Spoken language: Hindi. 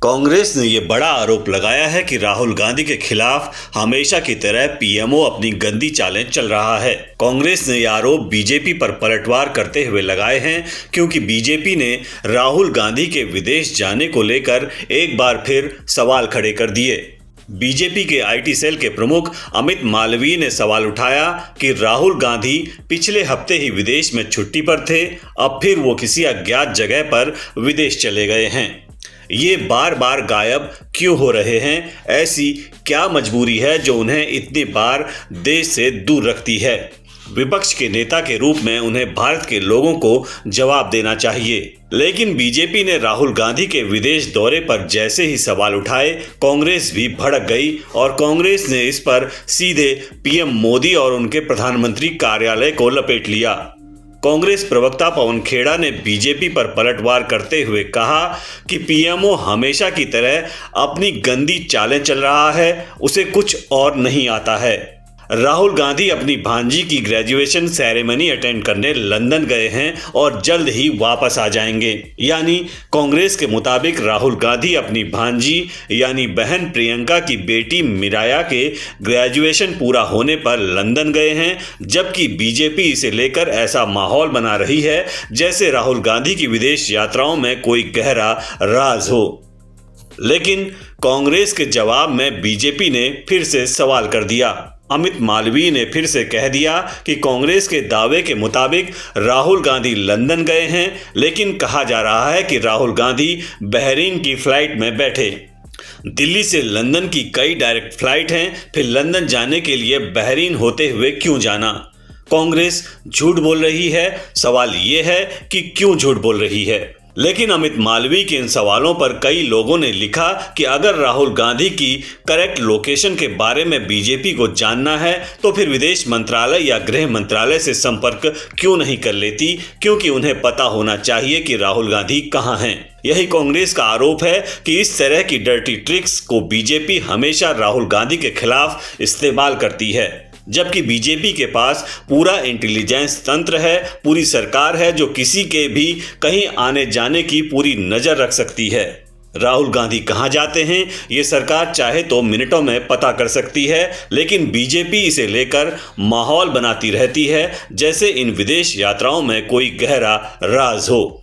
कांग्रेस ने ये बड़ा आरोप लगाया है कि राहुल गांधी के खिलाफ हमेशा की तरह पीएमओ अपनी गंदी चालें चल रहा है। कांग्रेस ने ये आरोप बीजेपी पर पलटवार करते हुए लगाए हैं, क्योंकि बीजेपी ने राहुल गांधी के विदेश जाने को लेकर एक बार फिर सवाल खड़े कर दिए। बीजेपी के आईटी सेल के प्रमुख अमित मालवीय ने सवाल उठाया कि राहुल गांधी पिछले हफ्ते ही विदेश में छुट्टी पर थे, अब फिर वो किसी अज्ञात जगह पर विदेश चले गए हैं। ये बार बार गायब क्यों हो रहे हैं? ऐसी क्या मजबूरी है जो उन्हें इतनी बार देश से दूर रखती है? विपक्ष के नेता के रूप में उन्हें भारत के लोगों को जवाब देना चाहिए। लेकिन बीजेपी ने राहुल गांधी के विदेश दौरे पर जैसे ही सवाल उठाए, कांग्रेस भी भड़क गई और कांग्रेस ने इस पर सीधे पीएम मोदी और उनके प्रधानमंत्री कार्यालय को लपेट लिया। कांग्रेस प्रवक्ता पवन खेड़ा ने बीजेपी पर पलटवार करते हुए कहा कि पीएमओ हमेशा की तरह अपनी गंदी चालें चल रहा है, उसे कुछ और नहीं आता है। राहुल गांधी अपनी भांजी की ग्रेजुएशन सेरेमनी अटेंड करने लंदन गए हैं और जल्द ही वापस आ जाएंगे। यानी कांग्रेस के मुताबिक राहुल गांधी अपनी भांजी यानी बहन प्रियंका की बेटी मिराया के ग्रेजुएशन पूरा होने पर लंदन गए हैं, जबकि बीजेपी इसे लेकर ऐसा माहौल बना रही है जैसे राहुल गांधी की विदेश यात्राओं में कोई गहरा राज हो। लेकिन कांग्रेस के जवाब में बीजेपी ने फिर से सवाल कर दिया। अमित मालवीय ने फिर से कह दिया कि कांग्रेस के दावे के मुताबिक राहुल गांधी लंदन गए हैं, लेकिन कहा जा रहा है कि राहुल गांधी बहरीन की फ्लाइट में बैठे। दिल्ली से लंदन की कई डायरेक्ट फ्लाइट हैं, फिर लंदन जाने के लिए बहरीन होते हुए क्यों जाना? कांग्रेस झूठ बोल रही है। सवाल ये है कि क्यों झूठ बोल रही है? लेकिन अमित मालवीय के इन सवालों पर कई लोगों ने लिखा कि अगर राहुल गांधी की करेक्ट लोकेशन के बारे में बीजेपी को जानना है तो फिर विदेश मंत्रालय या गृह मंत्रालय से संपर्क क्यों नहीं कर लेती, क्योंकि उन्हें पता होना चाहिए कि राहुल गांधी कहां हैं। यही कांग्रेस का आरोप है कि इस तरह की डर्टी ट्रिक्स को बीजेपी हमेशा राहुल गांधी के खिलाफ इस्तेमाल करती है, जबकि बीजेपी के पास पूरा इंटेलिजेंस तंत्र है, पूरी सरकार है जो किसी के भी कहीं आने जाने की पूरी नज़र रख सकती है। राहुल गांधी कहां जाते हैं ये सरकार चाहे तो मिनटों में पता कर सकती है, लेकिन बीजेपी इसे लेकर माहौल बनाती रहती है जैसे इन विदेश यात्राओं में कोई गहरा राज हो।